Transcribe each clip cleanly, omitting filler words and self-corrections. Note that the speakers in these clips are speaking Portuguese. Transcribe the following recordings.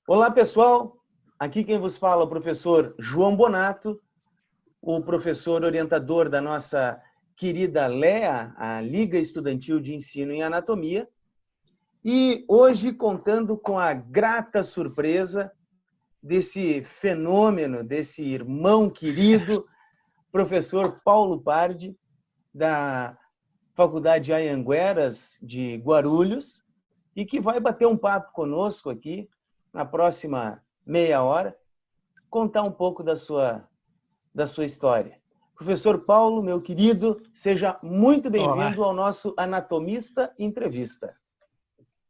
Olá, pessoal. Aqui quem vos fala é o professor João Bonato, o professor orientador da nossa querida LEA, a Liga Estudantil de Ensino em Anatomia, e hoje contando com a grata surpresa desse fenômeno, desse irmão querido, professor Paulo Pardi, da Faculdade Anhangueras de Guarulhos, e que vai bater um papo conosco aqui na próxima meia hora, contar um pouco da sua história. Professor Paulo, meu querido, seja muito bem-vindo ao nosso Anatomista Entrevista.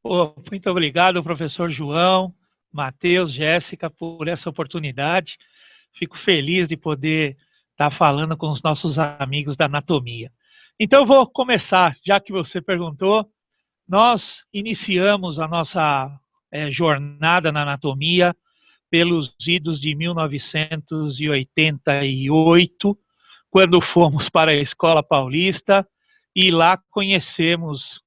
Muito obrigado, professor João, Matheus, Jéssica, por essa oportunidade. Fico feliz de poder estar falando com os nossos amigos da anatomia. Então, eu vou começar, já que você perguntou. Nós iniciamos a nossa jornada na anatomia pelos idos de 1988, quando fomos para a Escola Paulista e lá conhecemos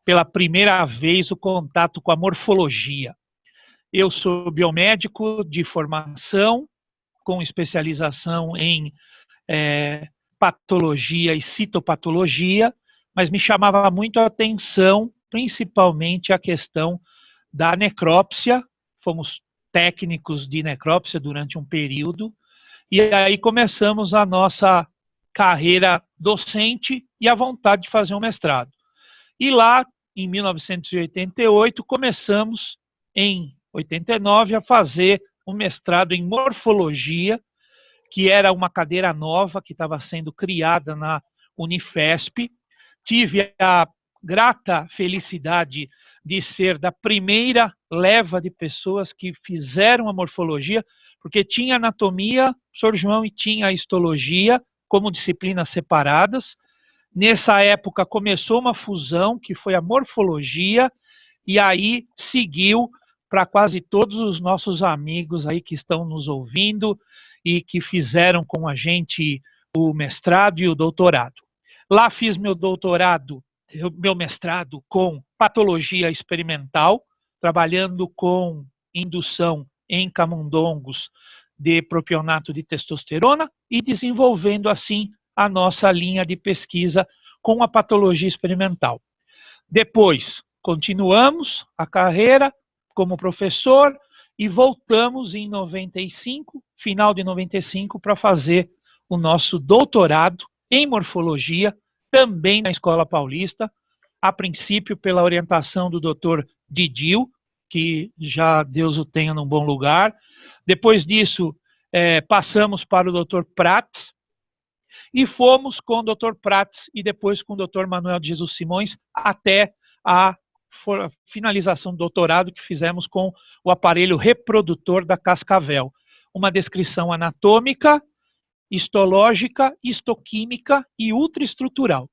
pela primeira vez o contato com a morfologia. Eu sou biomédico de formação, com especialização em patologia e citopatologia, mas me chamava muito a atenção, principalmente a questão da necrópsia. Fomos técnicos de necrópsia durante um período, e aí começamos a nossa carreira docente e a vontade de fazer um mestrado. E lá, em 1988, começamos, em 89, a fazer um mestrado em morfologia, que era uma cadeira nova que estava sendo criada na Unifesp. Tive a grata felicidade de ser da primeira leva de pessoas que fizeram a morfologia, porque tinha anatomia, professor João, e tinha histologia como disciplinas separadas. Nessa época começou uma fusão, que foi a morfologia, e aí seguiu para quase todos os nossos amigos aí que estão nos ouvindo e que fizeram com a gente o mestrado e o doutorado. Lá fiz meu mestrado com patologia experimental, trabalhando com indução em camundongos de propionato de testosterona e desenvolvendo assim a nossa linha de pesquisa com a patologia experimental. Depois, continuamos a carreira como professor e voltamos em 95, final de 95, para fazer o nosso doutorado em morfologia, também na Escola Paulista, a princípio pela orientação do Dr. Didil, que já Deus o tenha num bom lugar. Depois disso, passamos para o Dr. Prats, e fomos com o Dr. Prats e depois com o Dr. Manuel de Jesus Simões até a finalização do doutorado que fizemos com o aparelho reprodutor da cascavel. Uma descrição anatômica, histológica, histoquímica e ultraestrutural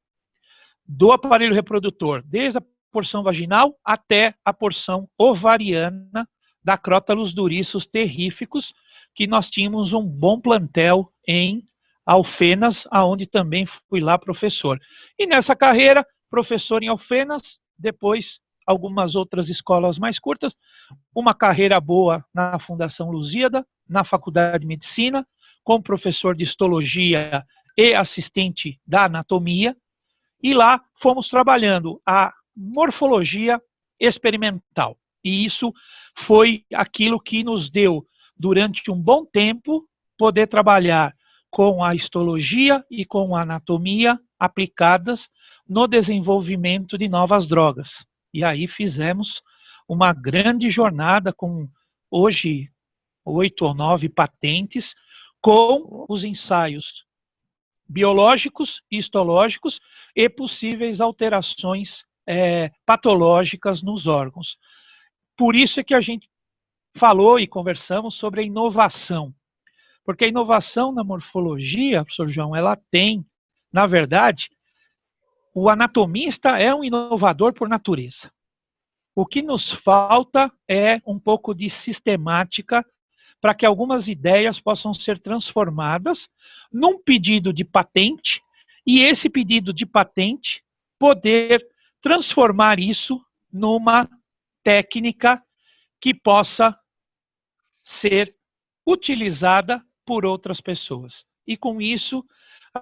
do aparelho reprodutor, desde a porção vaginal até a porção ovariana da Crotalus durissus terríficos, que nós tínhamos um bom plantel em Alfenas, aonde também fui lá professor. E nessa carreira, professor em Alfenas, depois algumas outras escolas mais curtas, uma carreira boa na Fundação Lusíada, na Faculdade de Medicina, como professor de histologia e assistente da anatomia, e lá fomos trabalhando a morfologia experimental. E isso foi aquilo que nos deu, durante um bom tempo, poder trabalhar com a histologia e com a anatomia aplicadas no desenvolvimento de novas drogas. E aí fizemos uma grande jornada com, hoje, 8 ou 9 patentes, com os ensaios biológicos e histológicos e possíveis alterações patológicas nos órgãos. Por isso é que a gente falou e conversamos sobre a inovação. Porque a inovação na morfologia, professor João, ela tem, na verdade, o anatomista é um inovador por natureza. O que nos falta é um pouco de sistemática para que algumas ideias possam ser transformadas num pedido de patente, e esse pedido de patente poder transformar isso numa técnica que possa ser utilizada por outras pessoas. E com isso,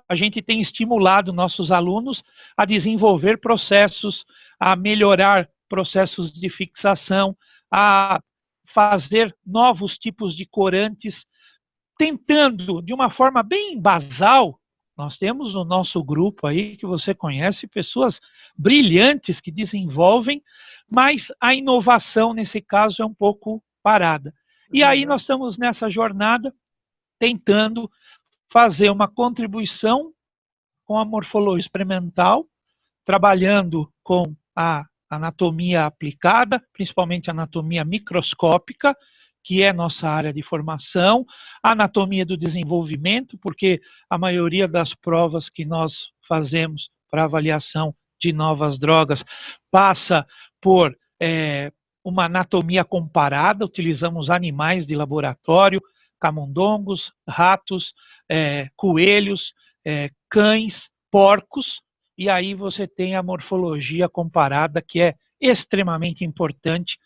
a gente tem estimulado nossos alunos a desenvolver processos, a melhorar processos de fixação, a fazer novos tipos de corantes, tentando, de uma forma bem basal. Nós temos no nosso grupo aí, que você conhece, pessoas brilhantes que desenvolvem, mas a inovação, nesse caso, é um pouco parada. E aí nós estamos nessa jornada tentando fazer uma contribuição com a morfologia experimental, trabalhando com a anatomia aplicada, principalmente a anatomia microscópica, que é nossa área de formação, a anatomia do desenvolvimento, porque a maioria das provas que nós fazemos para avaliação de novas drogas passa por uma anatomia comparada, utilizamos animais de laboratório, camundongos, ratos, coelhos, cães, porcos, e aí você tem a morfologia comparada, que é extremamente importante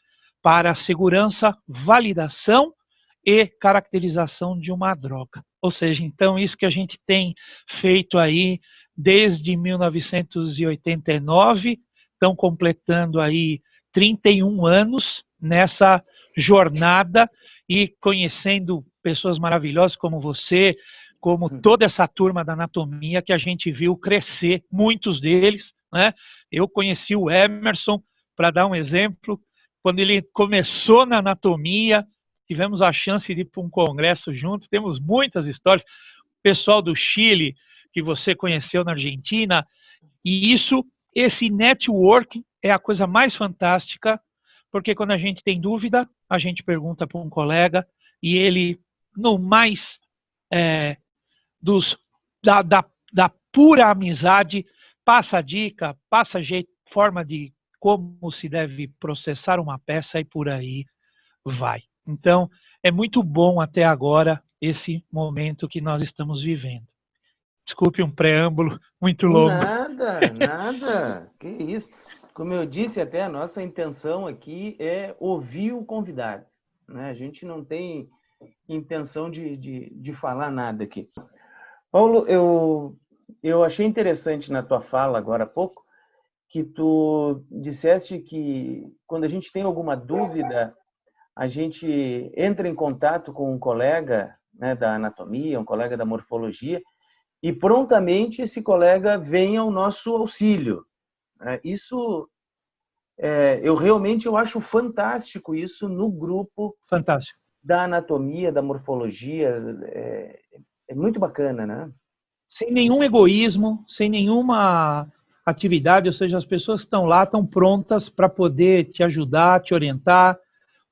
para a segurança, validação e caracterização de uma droga. Ou seja, então, isso que a gente tem feito aí desde 1989, estão completando aí 31 anos nessa jornada e conhecendo pessoas maravilhosas como você, como toda essa turma da anatomia que a gente viu crescer, muitos deles, né? Eu conheci o Emerson, para dar um exemplo, quando ele começou na anatomia, tivemos a chance de ir para um congresso junto, temos muitas histórias, o pessoal do Chile, que você conheceu na Argentina, e esse networking é a coisa mais fantástica, porque quando a gente tem dúvida, a gente pergunta para um colega, e ele, no mais da pura amizade, passa dica, passa forma de como se deve processar uma peça e por aí vai. Então, é muito bom até agora esse momento que nós estamos vivendo. Desculpe um preâmbulo muito longo. Nada. Que isso. Como eu disse, até a nossa intenção aqui é ouvir o convidado, né? A gente não tem intenção de falar nada aqui. Paulo, eu achei interessante na tua fala agora há pouco que tu disseste que quando a gente tem alguma dúvida, a gente entra em contato com um colega, né, da anatomia, um colega da morfologia, e prontamente esse colega vem ao nosso auxílio. Isso, eu acho fantástico isso no grupo Fantástico. da anatomia, da morfologia, é muito bacana, né? Sem nenhum egoísmo, sem nenhuma atividade, ou seja, as pessoas que estão lá estão prontas para poder te ajudar, te orientar,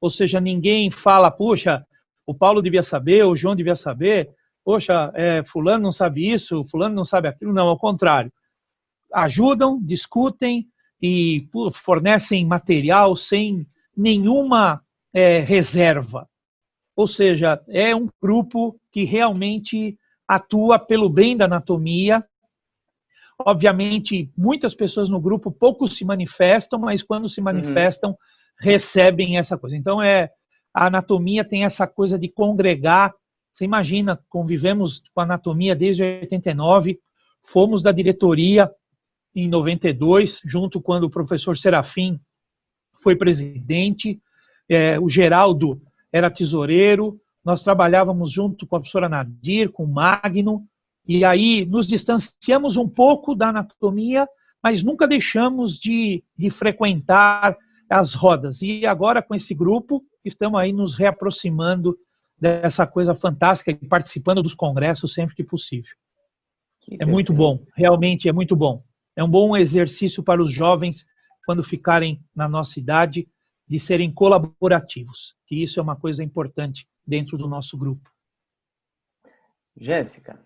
ou seja, ninguém fala, puxa, o Paulo devia saber, o João devia saber, poxa, fulano não sabe isso, fulano não sabe aquilo, não, ao contrário. Ajudam, discutem e fornecem material sem nenhuma reserva. Ou seja, é um grupo que realmente atua pelo bem da anatomia. Obviamente, muitas pessoas no grupo pouco se manifestam, mas quando se manifestam, recebem essa coisa. Então, a anatomia tem essa coisa de congregar. Você imagina, convivemos com a anatomia desde 89, fomos da diretoria em 92, junto quando o professor Serafim foi presidente, o Geraldo era tesoureiro, nós trabalhávamos junto com a professora Nadir, com o Magno, e aí nos distanciamos um pouco da anatomia, mas nunca deixamos de frequentar as rodas. E agora, com esse grupo, estamos aí nos reaproximando dessa coisa fantástica e participando dos congressos sempre que possível. É muito bom, realmente é muito bom. É um bom exercício para os jovens, quando ficarem na nossa idade, de serem colaborativos, que isso é uma coisa importante dentro do nosso grupo. Jéssica.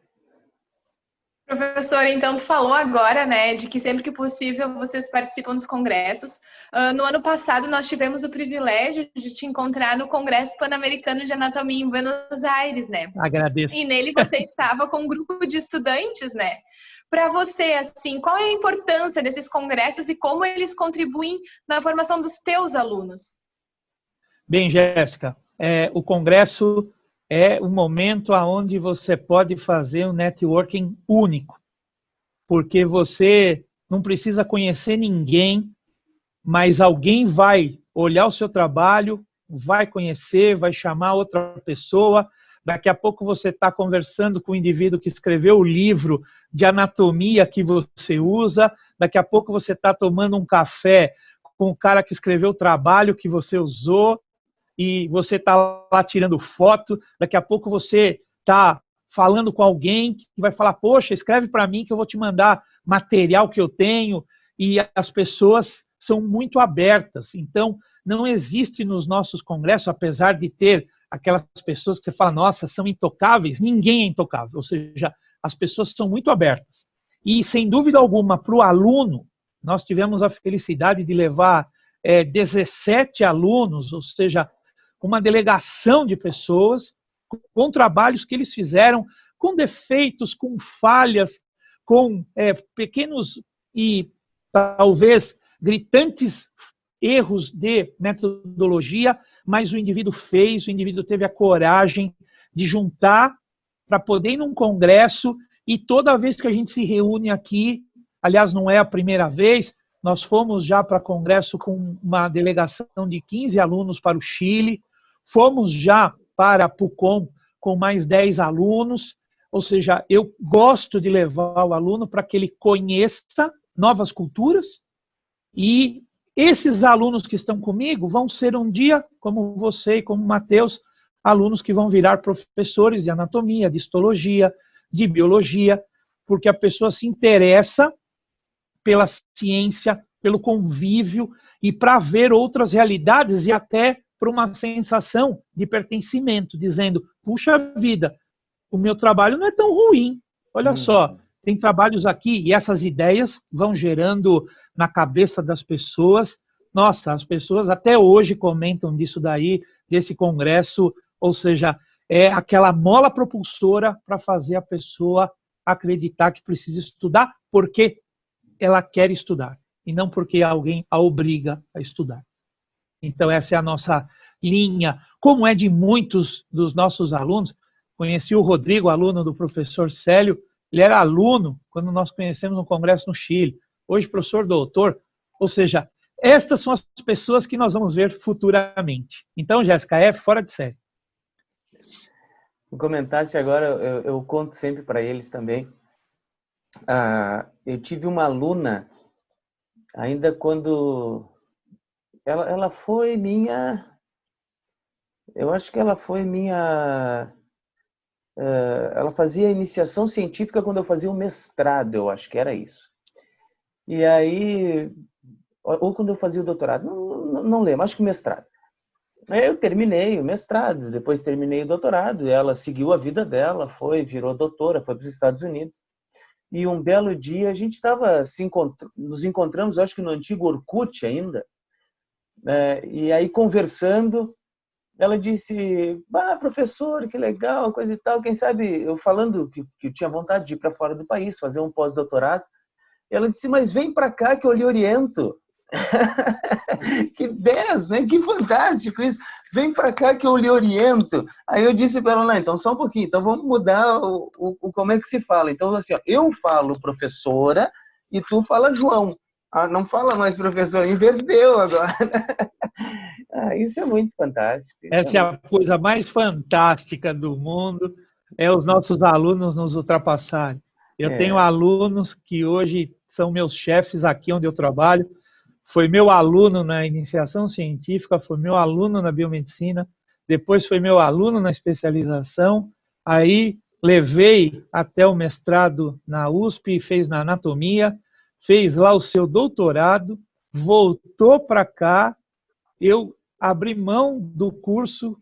Professor, então tu falou agora, né, de que sempre que possível vocês participam dos congressos. No ano passado nós tivemos o privilégio de te encontrar no Congresso Pan-Americano de Anatomia em Buenos Aires, né? Agradeço. E nele você estava com um grupo de estudantes, né? Para você, assim, qual é a importância desses congressos e como eles contribuem na formação dos teus alunos? Bem, Jéssica, o congresso é um momento onde você pode fazer um networking único, porque você não precisa conhecer ninguém, mas alguém vai olhar o seu trabalho, vai conhecer, vai chamar outra pessoa. Daqui a pouco você está conversando com o indivíduo que escreveu o livro de anatomia que você usa, daqui a pouco você está tomando um café com o cara que escreveu o trabalho que você usou, e você está lá tirando foto, daqui a pouco você está falando com alguém que vai falar, poxa, escreve para mim que eu vou te mandar material que eu tenho, e as pessoas são muito abertas. Então, não existe nos nossos congressos, apesar de ter aquelas pessoas que você fala, nossa, são intocáveis, ninguém é intocável, ou seja, as pessoas são muito abertas. E, sem dúvida alguma, para o aluno, nós tivemos a felicidade de levar 17 alunos, ou seja, uma delegação de pessoas com trabalhos que eles fizeram, com defeitos, com falhas, com pequenos e talvez gritantes erros de metodologia, mas o indivíduo fez, o indivíduo teve a coragem de juntar para poder ir num congresso, e toda vez que a gente se reúne aqui, aliás, não é a primeira vez, nós fomos já para congresso com uma delegação de 15 alunos para o Chile, fomos já para Pucón com mais 10 alunos, ou seja, eu gosto de levar o aluno para que ele conheça novas culturas, e esses alunos que estão comigo vão ser um dia, como você e como o Matheus, alunos que vão virar professores de anatomia, de histologia, de biologia, porque a pessoa se interessa pela ciência, pelo convívio, e para ver outras realidades, e até para uma sensação de pertencimento, dizendo, puxa vida, o meu trabalho não é tão ruim, olha só, tem trabalhos aqui, e essas ideias vão gerando na cabeça das pessoas. Nossa, as pessoas até hoje comentam disso daí, desse congresso, ou seja, é aquela mola propulsora para fazer a pessoa acreditar que precisa estudar porque ela quer estudar, e não porque alguém a obriga a estudar. Então, essa é a nossa linha, como é de muitos dos nossos alunos. Conheci o Rodrigo, aluno do professor Célio, ele era aluno quando nós conhecemos no congresso no Chile, hoje professor doutor, ou seja, estas são as pessoas que nós vamos ver futuramente. Então, Jéssica, é fora de série. Comentaste agora, eu conto sempre para eles também. Eu tive uma aluna, ainda quando ela foi minha, eu acho que ela foi minha, ela fazia iniciação científica quando eu fazia o mestrado, eu acho que era isso. E aí, ou quando eu fazia o doutorado, não lembro, acho que o mestrado. Aí eu terminei o mestrado, depois terminei o doutorado, e ela seguiu a vida dela, virou doutora, foi para os Estados Unidos. E um belo dia a gente estava nos encontramos, acho que no antigo Orkut ainda, e aí conversando, ela disse, professor, que legal, coisa e tal, quem sabe, eu falando que eu tinha vontade de ir para fora do país, fazer um pós-doutorado, ela disse, mas vem para cá que eu lhe oriento. Que 10, né? Que fantástico isso. Vem para cá que eu lhe oriento. Aí eu disse para ela, não, então só um pouquinho, então vamos mudar como é que se fala. Então, assim, ó, eu falo professora e tu fala João. Não fala mais professor, inverteu agora. Isso é muito fantástico. Essa é a coisa mais fantástica do mundo, é os nossos alunos nos ultrapassarem. Eu tenho alunos que hoje são meus chefes aqui onde eu trabalho, foi meu aluno na iniciação científica, foi meu aluno na biomedicina, depois foi meu aluno na especialização, aí levei até o mestrado na USP, fez na anatomia, fez lá o seu doutorado, voltou para cá, eu abri mão do curso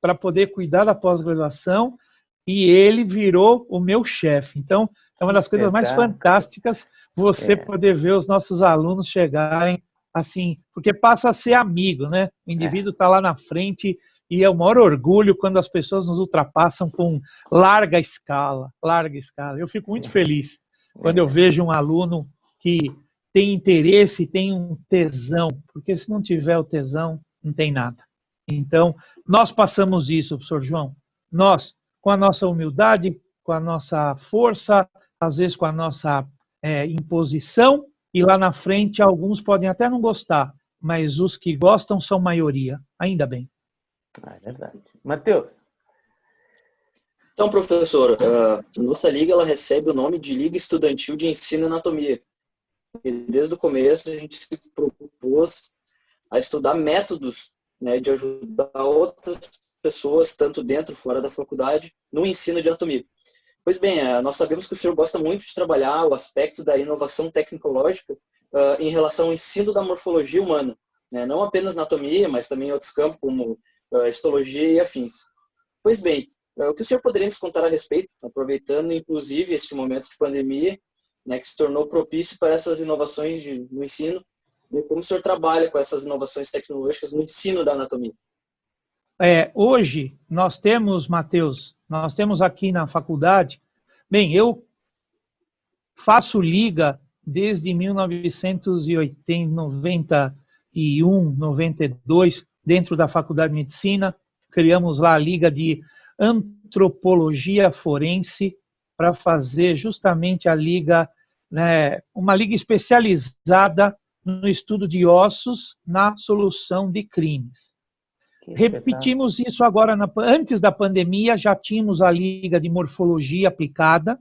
para poder cuidar da pós-graduação, e ele virou o meu chefe. Então, é uma das coisas mais fantásticas você poder ver os nossos alunos chegarem assim, porque passa a ser amigo, né? O indivíduo está lá na frente e é o maior orgulho quando as pessoas nos ultrapassam com larga escala, larga escala. Eu fico muito feliz quando eu vejo um aluno que tem interesse, tem um tesão, porque se não tiver o tesão, não tem nada. Então, nós passamos isso, professor João. Nós, com a nossa humildade, com a nossa força, às vezes com a nossa imposição, e lá na frente alguns podem até não gostar, mas os que gostam são maioria, ainda bem. É verdade. Matheus? Então, professor, a nossa liga ela recebe o nome de Liga Estudantil de Ensino e Anatomia. E desde o começo a gente se propôs a estudar métodos, né, de ajudar outras pessoas, tanto dentro e fora da faculdade, no ensino de anatomia. Pois bem, nós sabemos que o senhor gosta muito de trabalhar o aspecto da inovação tecnológica em relação ao ensino da morfologia humana, né? Não apenas anatomia, mas também em outros campos, como histologia e afins. Pois bem, o que o senhor poderia nos contar a respeito, aproveitando inclusive este momento de pandemia, né, que se tornou propício para essas inovações no ensino, e como o senhor trabalha com essas inovações tecnológicas no ensino da anatomia? Hoje, nós temos, Matheus, nós temos aqui na faculdade, bem, eu faço liga desde 1991, 92, dentro da Faculdade de Medicina, criamos lá a Liga de Antropologia Forense, para fazer justamente a liga, né, uma liga especializada no estudo de ossos na solução de crimes. Repetimos isso agora, antes da pandemia, já tínhamos a Liga de Morfologia Aplicada,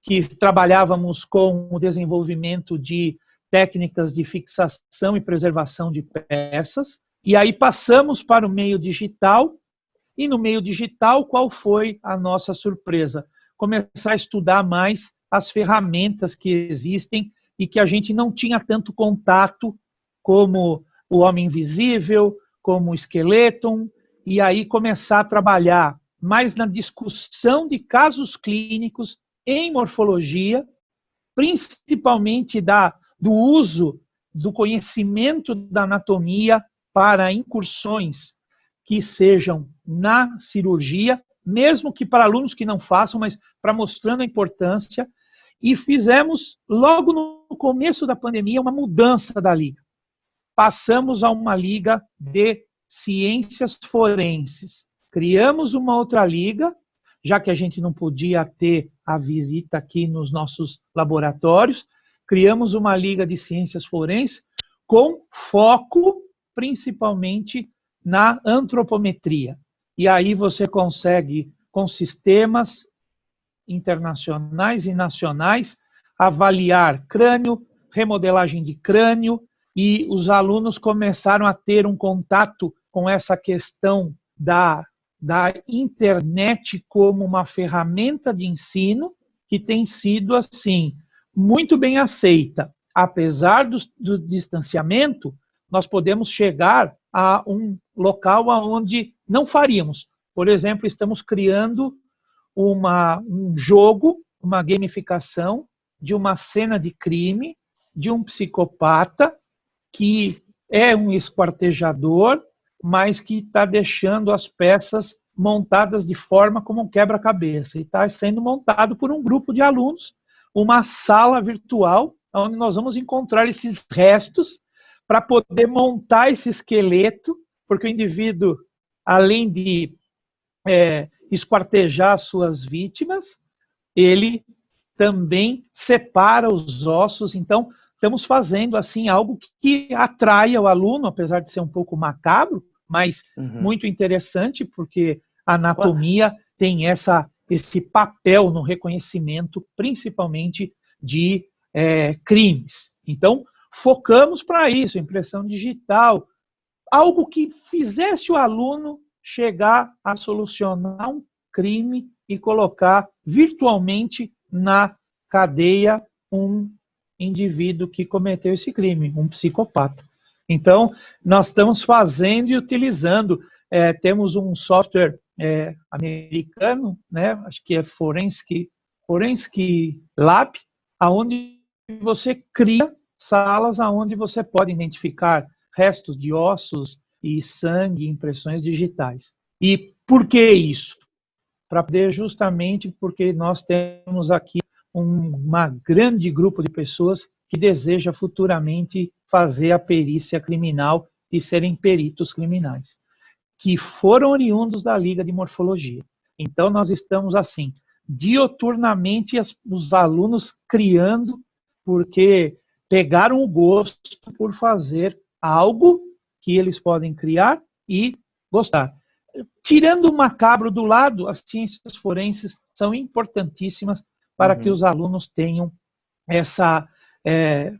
que trabalhávamos com o desenvolvimento de técnicas de fixação e preservação de peças, e aí passamos para o meio digital, e no meio digital, qual foi a nossa surpresa? Começar a estudar mais as ferramentas que existem e que a gente não tinha tanto contato, como o Homem Invisível, como o Skeleton, e aí começar a trabalhar mais na discussão de casos clínicos em morfologia, principalmente do uso do conhecimento da anatomia para incursões que sejam na cirurgia, mesmo que para alunos que não façam, mas para mostrando a importância, e fizemos, logo no começo da pandemia, uma mudança da liga. Passamos a uma liga de ciências forenses. Criamos uma outra liga, já que a gente não podia ter a visita aqui nos nossos laboratórios, criamos uma liga de ciências forenses com foco principalmente na antropometria. E aí você consegue, com sistemas internacionais e nacionais, avaliar crânio, remodelagem de crânio, e os alunos começaram a ter um contato com essa questão da internet como uma ferramenta de ensino que tem sido, assim, muito bem aceita. Apesar do distanciamento, nós podemos chegar a um local onde não faríamos. Por exemplo, estamos criando um jogo, uma gamificação de uma cena de crime, de um psicopata que é um esquartejador, mas que está deixando as peças montadas de forma como um quebra-cabeça. E está sendo montado por um grupo de alunos, uma sala virtual, onde nós vamos encontrar esses restos para poder montar esse esqueleto, porque o indivíduo, além de esquartejar suas vítimas, ele também separa os ossos. Então, estamos fazendo assim algo que atraia o aluno, apesar de ser um pouco macabro, mas muito interessante, porque a anatomia tem esse papel no reconhecimento, principalmente de crimes. Então, focamos para isso, impressão digital, algo que fizesse o aluno chegar a solucionar um crime e colocar virtualmente na cadeia um indivíduo que cometeu esse crime, um psicopata. Então, nós estamos fazendo e utilizando, temos um software americano, né, acho que é Forensic Lab, onde você cria salas onde você pode identificar restos de ossos e sangue, impressões digitais. E por que isso? Para poder, justamente porque nós temos aqui uma grande grupo de pessoas que deseja futuramente fazer a perícia criminal e serem peritos criminais. que foram oriundos da Liga de Morfologia. Então, nós estamos, assim, dioturnamente os alunos criando, porque pegaram o gosto por fazer algo que eles podem criar e gostar. Tirando o macabro do lado, as ciências forenses são importantíssimas para que os alunos tenham essa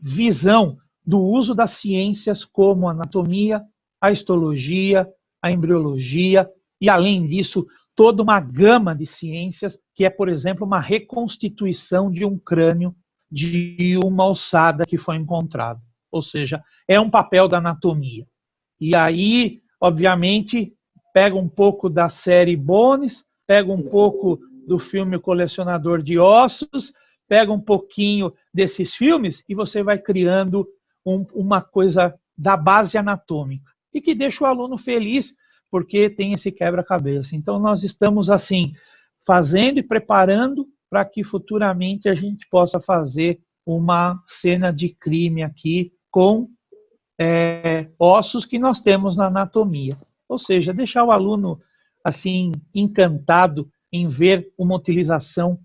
visão do uso das ciências como a anatomia, a histologia, a embriologia e, além disso, toda uma gama de ciências que é, por exemplo, uma reconstituição de um crânio de uma ossada que foi encontrada. Ou seja, é um papel da anatomia. E aí, obviamente, pega um pouco da série Bones, pega um pouco do filme O Colecionador de Ossos, pega um pouquinho desses filmes e você vai criando uma coisa da base anatômica e que deixa o aluno feliz porque tem esse quebra-cabeça. Então, nós estamos, assim, fazendo e preparando para que futuramente a gente possa fazer uma cena de crime aqui com ossos que nós temos na anatomia. Ou seja, deixar o aluno, assim, encantado em ver uma utilização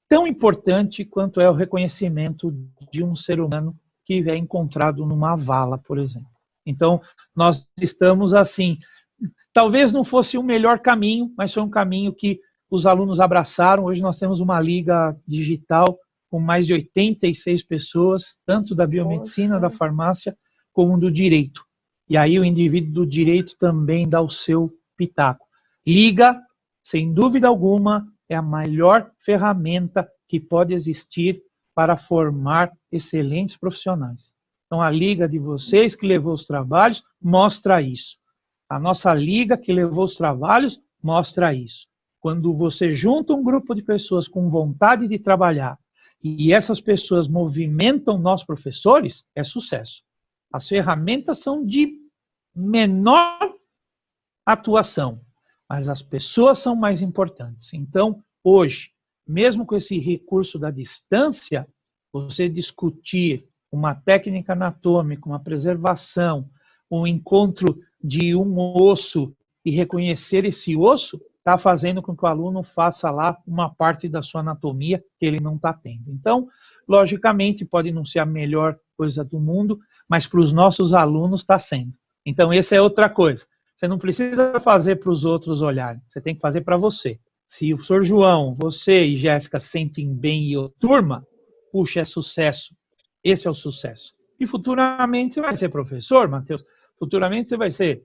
tão importante quanto é o reconhecimento de um ser humano que é encontrado numa vala, por exemplo. Então, nós estamos assim, talvez não fosse o melhor caminho, mas foi um caminho que os alunos abraçaram. Hoje nós temos uma liga digital com mais de 86 pessoas, tanto da biomedicina, da farmácia, como do direito. E aí o indivíduo do direito também dá o seu pitaco. Liga, sem dúvida alguma, é a melhor ferramenta que pode existir para formar excelentes profissionais. Então, a liga de vocês que levou os trabalhos mostra isso. A nossa liga que levou os trabalhos mostra isso. Quando você junta um grupo de pessoas com vontade de trabalhar e essas pessoas movimentam nós professores, é sucesso. As ferramentas são de menor atuação, mas as pessoas são mais importantes. Então, hoje, mesmo com esse recurso da distância, você discutir uma técnica anatômica, uma preservação, um encontro de um osso e reconhecer esse osso, está fazendo com que o aluno faça lá uma parte da sua anatomia que ele não está tendo. Então, logicamente, pode não ser a melhor coisa do mundo, mas para os nossos alunos está sendo. Então, essa é outra coisa. Você não precisa fazer para os outros olharem, você tem que fazer para você. Se o senhor João, você e Jéssica sentem bem e a turma, puxa, é sucesso. Esse é o sucesso. E futuramente você vai ser professor, Matheus, futuramente você vai ser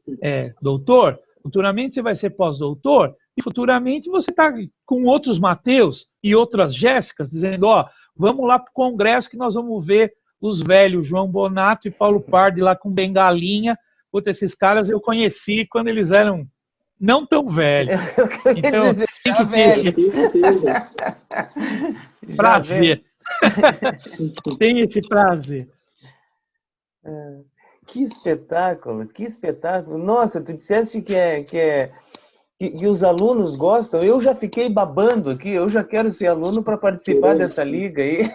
doutor, futuramente você vai ser pós-doutor, e futuramente você está com outros Matheus e outras Jéssicas dizendo, ó, vamos lá para o congresso que nós vamos ver os velhos João Bonato e Paulo Pardi lá com bengalinha. Puta, esses caras eu conheci quando eles eram não tão velhos. Então, tem que ter esse prazer. Tem esse prazer. Que espetáculo, que espetáculo. Nossa, tu disseste que os alunos gostam. Eu já fiquei babando aqui, eu já quero ser aluno para participar dessa liga aí.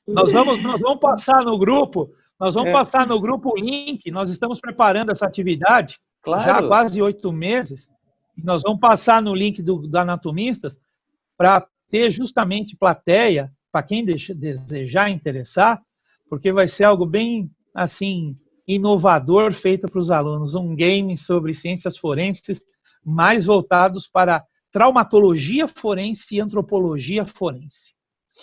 Nós vamos passar no grupo, passar no grupo o link, nós estamos preparando essa atividade já há quase 8 meses, e nós vamos passar no link do Anatomistas para ter justamente plateia, para quem desejar interessar, porque vai ser algo bem, assim, inovador feito para os alunos, um game sobre ciências forenses mais voltados para traumatologia forense e antropologia forense.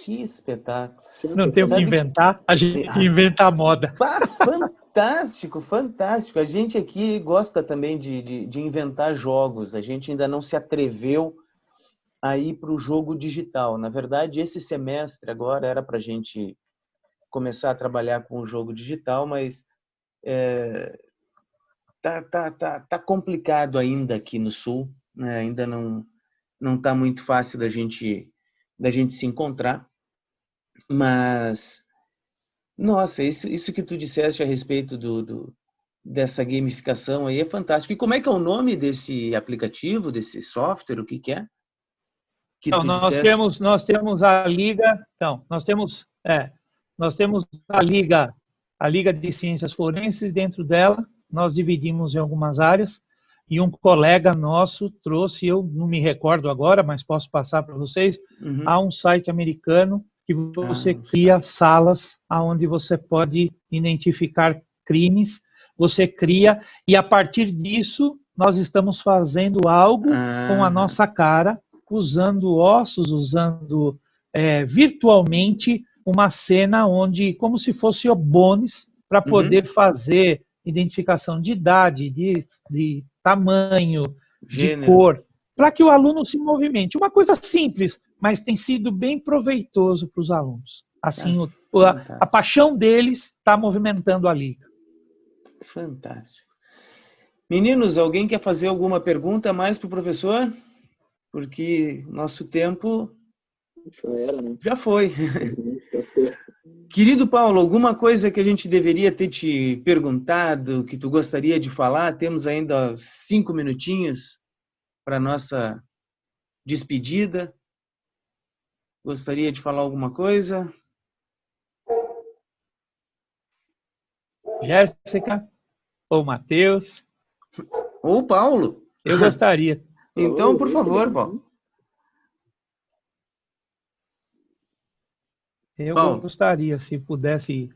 Que espetáculo. Não tem o que inventar, a gente inventa a moda. Fantástico, fantástico. A gente aqui gosta também de inventar jogos, a gente ainda não se atreveu a ir para o jogo digital. Na verdade, esse semestre agora era para a gente começar a trabalhar com o jogo digital, mas tá complicado ainda aqui no Sul, né? Ainda não tá muito fácil da gente se encontrar, mas nossa, isso que tu disseste a respeito dessa gamificação aí é fantástico. E como é que é o nome desse aplicativo, desse software, o que é? Então, nós temos a liga, então, nós temos a liga de ciências forenses, dentro dela nós dividimos em algumas áreas, e um colega nosso trouxe, eu não me recordo agora, mas posso passar para vocês, há um site americano que você cria salas onde você pode identificar crimes, você cria, e a partir disso nós estamos fazendo algo com a nossa cara, usando ossos, usando virtualmente uma cena onde, como se fosse o Bones, para poder fazer identificação de idade, de tamanho, de cor, para que o aluno se movimente. Uma coisa simples, mas tem sido bem proveitoso para os alunos. Assim, a paixão deles está movimentando a liga. Fantástico. Meninos, alguém quer fazer alguma pergunta mais para o professor? Porque nosso tempo já foi. Querido Paulo, alguma coisa que a gente deveria ter te perguntado, que tu gostaria de falar? Temos ainda 5 minutinhos para a nossa despedida. Gostaria de falar alguma coisa? Jéssica, ou Matheus. Ou Paulo. Eu gostaria. Então, por favor, Paulo. Eu gostaria, se pudesse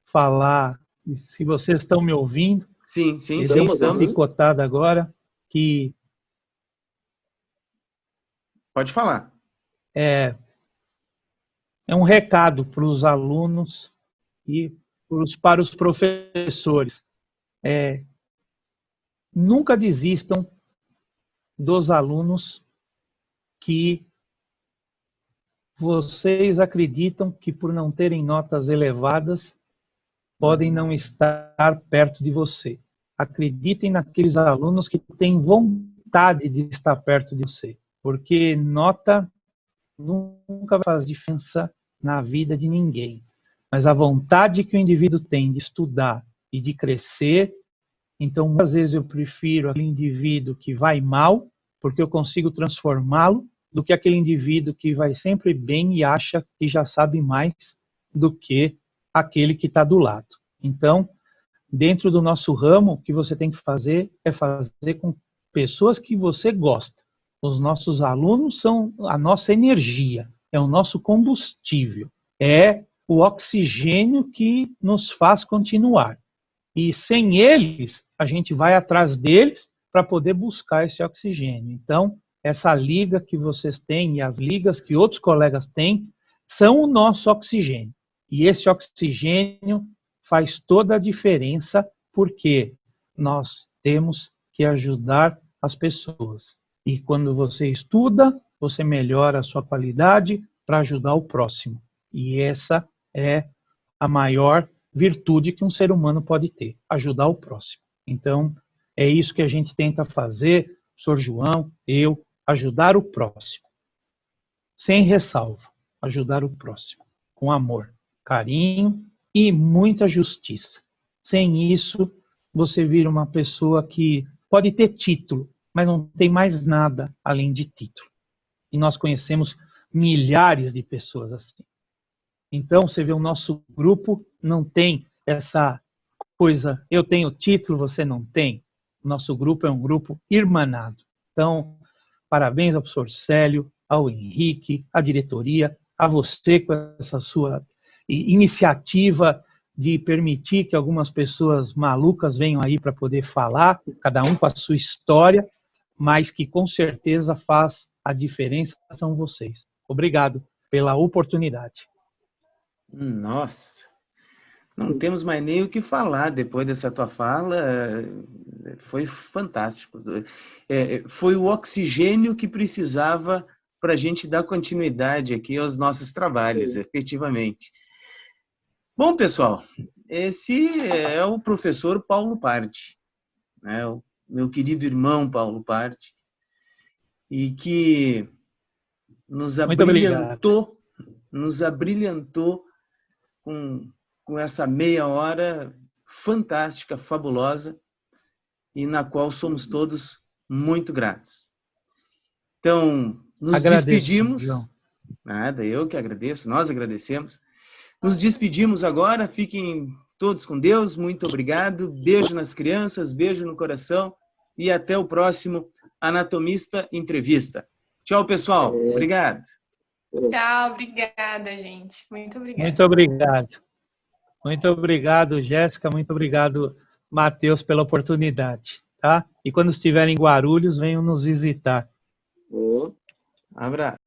falar, se vocês estão me ouvindo. Sim, estamos. Picotado agora, que... Pode falar. É um recado para os alunos e para os professores. Nunca desistam dos alunos que vocês acreditam que, por não terem notas elevadas, podem não estar perto de você. Acreditem naqueles alunos que têm vontade de estar perto de você, porque nota nunca vai fazer diferença na vida de ninguém. Mas a vontade que o indivíduo tem de estudar e de crescer, então, muitas vezes eu prefiro aquele indivíduo que vai mal, porque eu consigo transformá-lo, do que aquele indivíduo que vai sempre bem e acha que já sabe mais do que aquele que está do lado. Então, dentro do nosso ramo, o que você tem que fazer é fazer com pessoas que você gosta. Os nossos alunos são a nossa energia, é o nosso combustível, é o oxigênio que nos faz continuar. E sem eles, a gente vai atrás deles para poder buscar esse oxigênio. Então, essa liga que vocês têm e as ligas que outros colegas têm são o nosso oxigênio. E esse oxigênio faz toda a diferença, porque nós temos que ajudar as pessoas. E quando você estuda, você melhora a sua qualidade para ajudar o próximo. E essa é a maior virtude que um ser humano pode ter, ajudar o próximo. Então, é isso que a gente tenta fazer, o Sr. João, eu, ajudar o próximo. Sem ressalva, ajudar o próximo. Com amor, carinho e muita justiça. Sem isso, você vira uma pessoa que pode ter título, mas não tem mais nada além de título. E nós conhecemos milhares de pessoas assim. Então, você vê o nosso grupo não tem essa coisa, eu tenho título, você não tem. Nosso grupo é um grupo irmanado. Então, parabéns ao professor Célio, ao Henrique, à diretoria, a você com essa sua iniciativa de permitir que algumas pessoas malucas venham aí para poder falar, cada um com a sua história, mas que com certeza faz a diferença, são vocês. Obrigado pela oportunidade. Nossa, não temos mais nem o que falar depois dessa tua fala, foi fantástico. Foi o oxigênio que precisava para a gente dar continuidade aqui aos nossos trabalhos, efetivamente. Bom, pessoal, esse é o professor Paulo Parte, né? O meu querido irmão Paulo Parte, e que nos abrilhantou com essa meia hora fantástica, fabulosa, e na qual somos todos muito gratos. Então, nos despedimos. João. Nada, eu que agradeço, nós agradecemos. Nos despedimos agora, fiquem todos com Deus, muito obrigado, beijo nas crianças, beijo no coração e até o próximo Anatomista Entrevista. Tchau, pessoal. Obrigado. Tchau, obrigada, gente. Muito obrigada. Muito obrigado. Muito obrigado, Jéssica. Muito obrigado, Matheus, pela oportunidade. Tá? E quando estiverem em Guarulhos, venham nos visitar. Abraço.